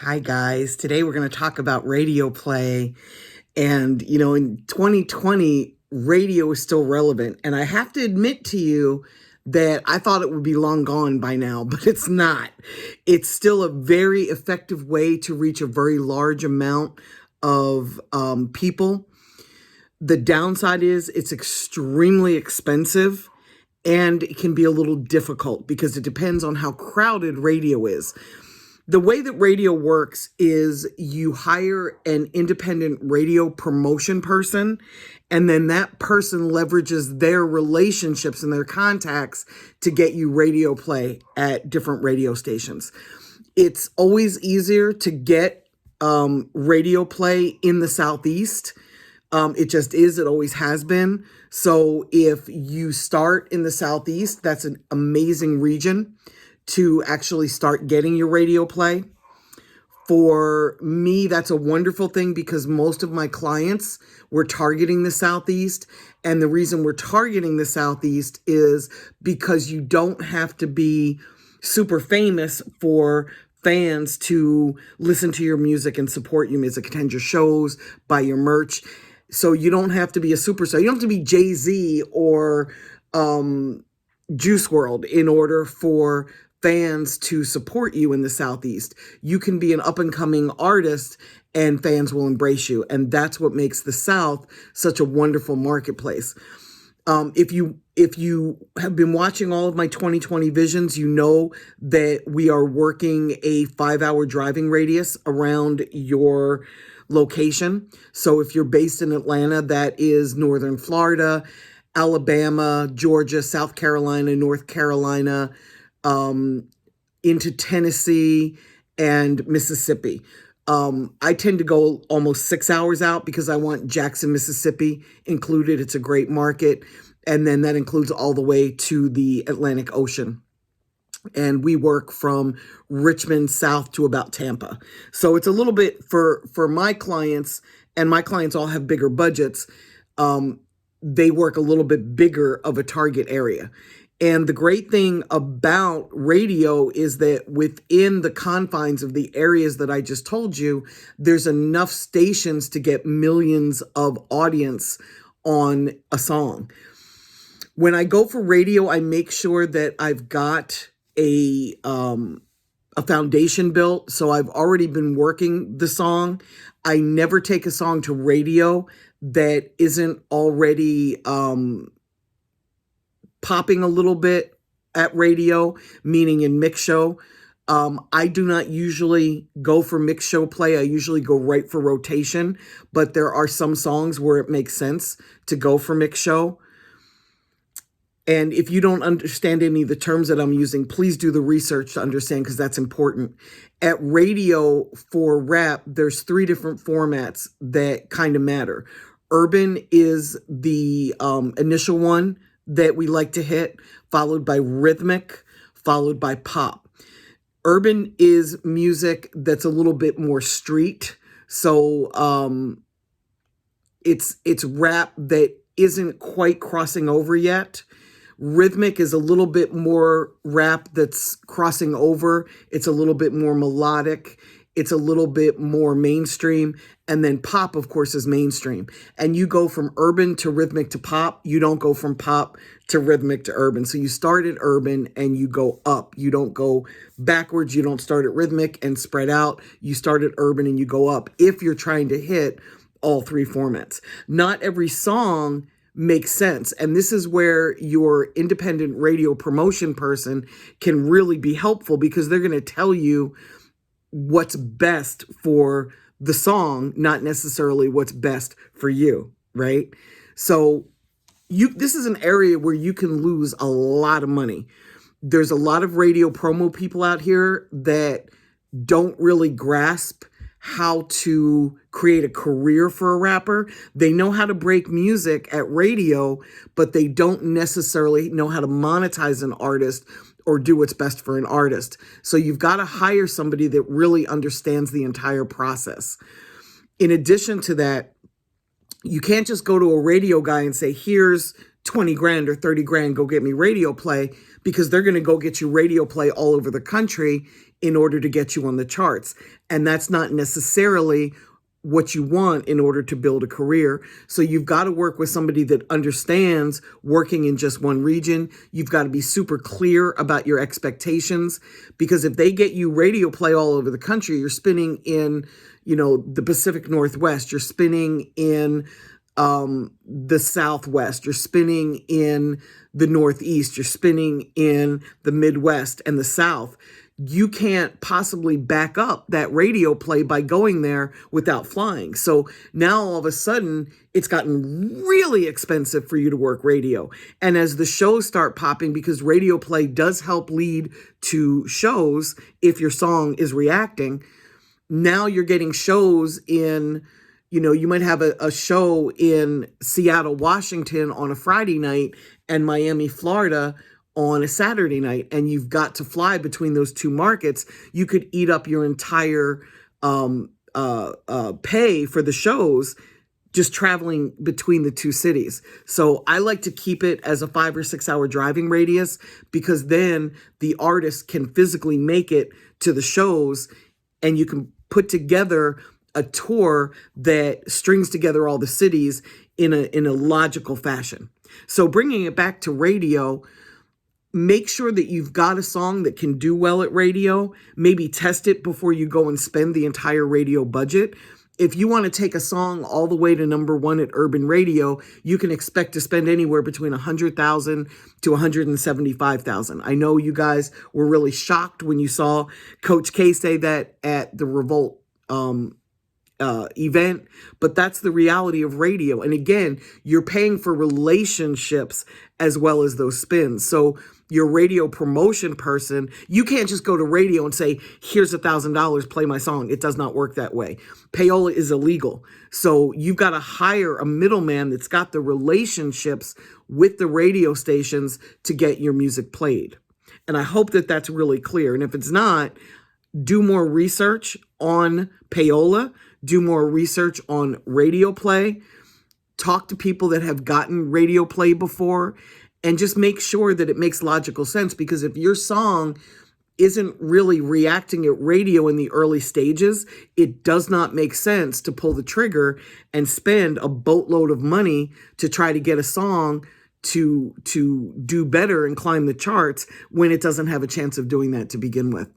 Hi, guys. Today we're going to talk about radio play. And, in 2020, radio is still relevant. And I have to admit to you that I thought it would be long gone by now, but it's not. It's still a very effective way to reach a very large amount of people. The downside is it's extremely expensive and it can be a little difficult because it depends on how crowded radio is. The way that radio works is you hire an independent radio promotion person, and then that person leverages their relationships and their contacts to get you radio play at different radio stations. It's always easier to get radio play in the Southeast. It just is. It always has been. So if you start in the Southeast, that's an amazing region to actually start getting your radio play. For me, that's a wonderful thing because most of my clients were targeting the Southeast. And the reason we're targeting the Southeast is because you don't have to be super famous for fans to listen to your music and support your music, attend your shows, buy your merch. So you don't have to be a superstar. You don't have to be Jay-Z or Juice WRLD in order for fans to support you in the Southeast. You can be an up-and-coming artist and fans will embrace you. And that's what makes the South such a wonderful marketplace. If you have been watching all of my 2020 visions, you know that we are working a 5-hour driving radius around your location. So if you're based in Atlanta, that is Northern Florida, Alabama, Georgia, South Carolina, North Carolina, into Tennessee and Mississippi. I tend to go almost 6 hours out because I want Jackson, Mississippi included. It's a great market. And then that includes all the way to the Atlantic Ocean. And we work from Richmond south to about Tampa. So it's a little bit for my clients, and my clients all have bigger budgets. They work a little bit bigger of a target area. And the great thing about radio is that within the confines of the areas that I just told you, there's enough stations to get millions of audience on a song. When I go for radio, I make sure that I've got a foundation built. So I've already been working the song. I never take a song to radio that isn't already popping a little bit at radio, meaning in mix show. I do not usually go for mix show play. I usually go right for rotation, but there are some songs where it makes sense to go for mix show. And if you don't understand any of the terms that I'm using, please do the research to understand because that's important. At radio for rap, there's 3 different formats that kind of matter. Urban is the initial one that we like to hit, followed by rhythmic, followed by pop. Urban is music that's a little bit more street. So it's rap that isn't quite crossing over yet. Rhythmic is a little bit more rap that's crossing over. It's a little bit more melodic. It's a little bit more mainstream. And then pop, of course, is mainstream. And you go from urban to rhythmic to pop. You don't go from pop to rhythmic to urban. So you start at urban and you go up. You don't go backwards. You don't start at rhythmic and spread out. You start at urban and you go up if you're trying to hit all 3 formats. Not every song makes sense. And this is where your independent radio promotion person can really be helpful because they're going to tell you what's best for the song, not necessarily what's best for you, right? So this is an area where you can lose a lot of money. There's a lot of radio promo people out here that don't really grasp how to create a career for a rapper. They know how to break music at radio, but they don't necessarily know how to monetize an artist or do what's best for an artist. So you've got to hire somebody that really understands the entire process. In addition to that, you can't just go to a radio guy and say, here's 20 grand or 30 grand, go get me radio play, because they're going to go get you radio play all over the country in order to get you on the charts. And that's not necessarily what you want in order to build a career. So you've got to work with somebody that understands working in just one region. You've got to be super clear about your expectations, because if they get you radio play all over the country, you're spinning in, the Pacific Northwest, you're spinning in the Southwest, you're spinning in the Northeast, you're spinning in the Midwest and the South. You can't possibly back up that radio play by going there without flying. So now all of a sudden it's gotten really expensive for you to work radio. And as the shows start popping, because radio play does help lead to shows if your song is reacting, now you're getting shows in, you might have a show in Seattle, Washington on a Friday night and Miami, Florida on a Saturday night, and you've got to fly between those two markets. You could eat up your entire pay for the shows just traveling between the two cities. So I like to keep it as a 5 or 6 hour driving radius, because then the artist can physically make it to the shows, and you can put together a tour that strings together all the cities in a logical fashion. So bringing it back to radio, make sure that you've got a song that can do well at radio. Maybe test it before you go and spend the entire radio budget. If you want to take a song all the way to #1 at urban radio, you can expect to spend anywhere between $100,000 to $175,000. I know you guys were really shocked when you saw Coach K say that at the Revolt event, but that's the reality of radio. And again, you're paying for relationships as well as those spins. So your radio promotion person, you can't just go to radio and say, here's $1,000, play my song. It does not work that way. Payola is illegal. So you've got to hire a middleman that's got the relationships with the radio stations to get your music played. And I hope that that's really clear. And if it's not, do more research on payola, do more research on radio play, talk to people that have gotten radio play before, and just make sure that it makes logical sense. Because if your song isn't really reacting at radio in the early stages, it does not make sense to pull the trigger and spend a boatload of money to try to get a song to do better and climb the charts when it doesn't have a chance of doing that to begin with.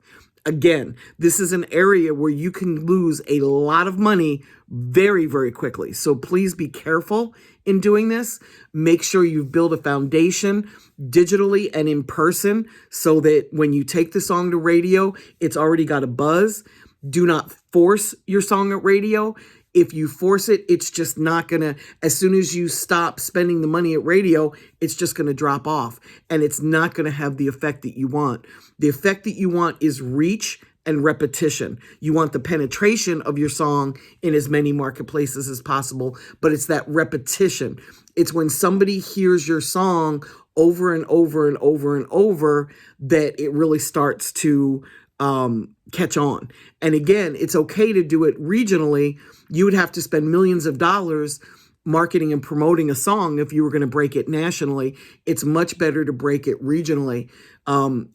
Again, this is an area where you can lose a lot of money very, very quickly. So please be careful in doing this. Make sure you've built a foundation digitally and in person so that when you take the song to radio, it's already got a buzz. Do not force your song at radio. If you force it, it's just not going to, as soon as you stop spending the money at radio, it's just going to drop off, and it's not going to have the effect that you want. The effect that you want is reach and repetition. You want the penetration of your song in as many marketplaces as possible, but it's that repetition. It's when somebody hears your song over and over and over and over that it really starts to catch on. And again, it's okay to do it regionally. You would have to spend millions of dollars marketing and promoting a song if you were going to break it nationally. It's much better to break it regionally.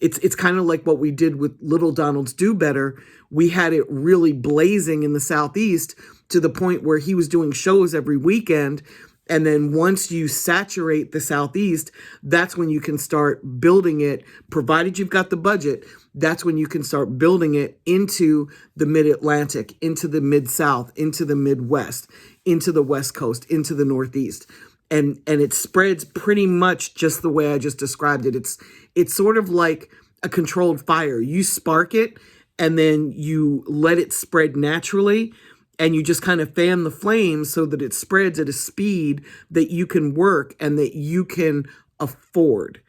It's kind of like what we did with Little Donald's Do Better. We had it really blazing in the Southeast to the point where he was doing shows every weekend. And then once you saturate the Southeast, that's when you can start building it, provided you've got the budget. That's when you can start building it into the Mid-Atlantic, into the Mid-South, into the Midwest, into the West Coast, into the Northeast. And it spreads pretty much just the way I just described it. It's sort of like a controlled fire. You spark it and then you let it spread naturally. And you just kind of fan the flames so that it spreads at a speed that you can work and that you can afford.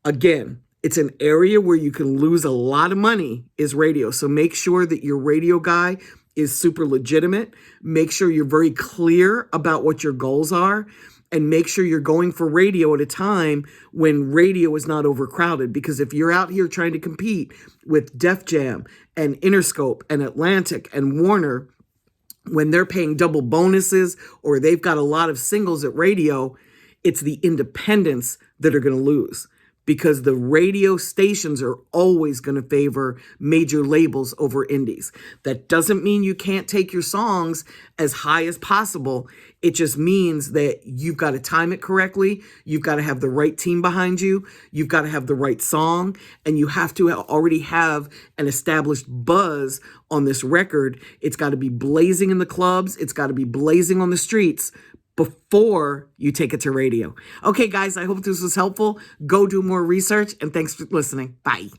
Again, it's an area where you can lose a lot of money is radio. So make sure that your radio guy is super legitimate. Make sure you're very clear about what your goals are. And make sure you're going for radio at a time when radio is not overcrowded. Because if you're out here trying to compete with Def Jam and Interscope and Atlantic and Warner, when they're paying double bonuses or they've got a lot of singles at radio, it's the independents that are going to lose. because the radio stations are always going to favor major labels over indies. That doesn't mean you can't take your songs as high as possible. It just means that you've got to time it correctly. You've got to have the right team behind you. You've got to have the right song, and you have to already have an established buzz on this record. It's got to be blazing in the clubs. It's got to be blazing on the streets before you take it to radio. Okay, guys, I hope this was helpful. Go do more research, and thanks for listening. Bye.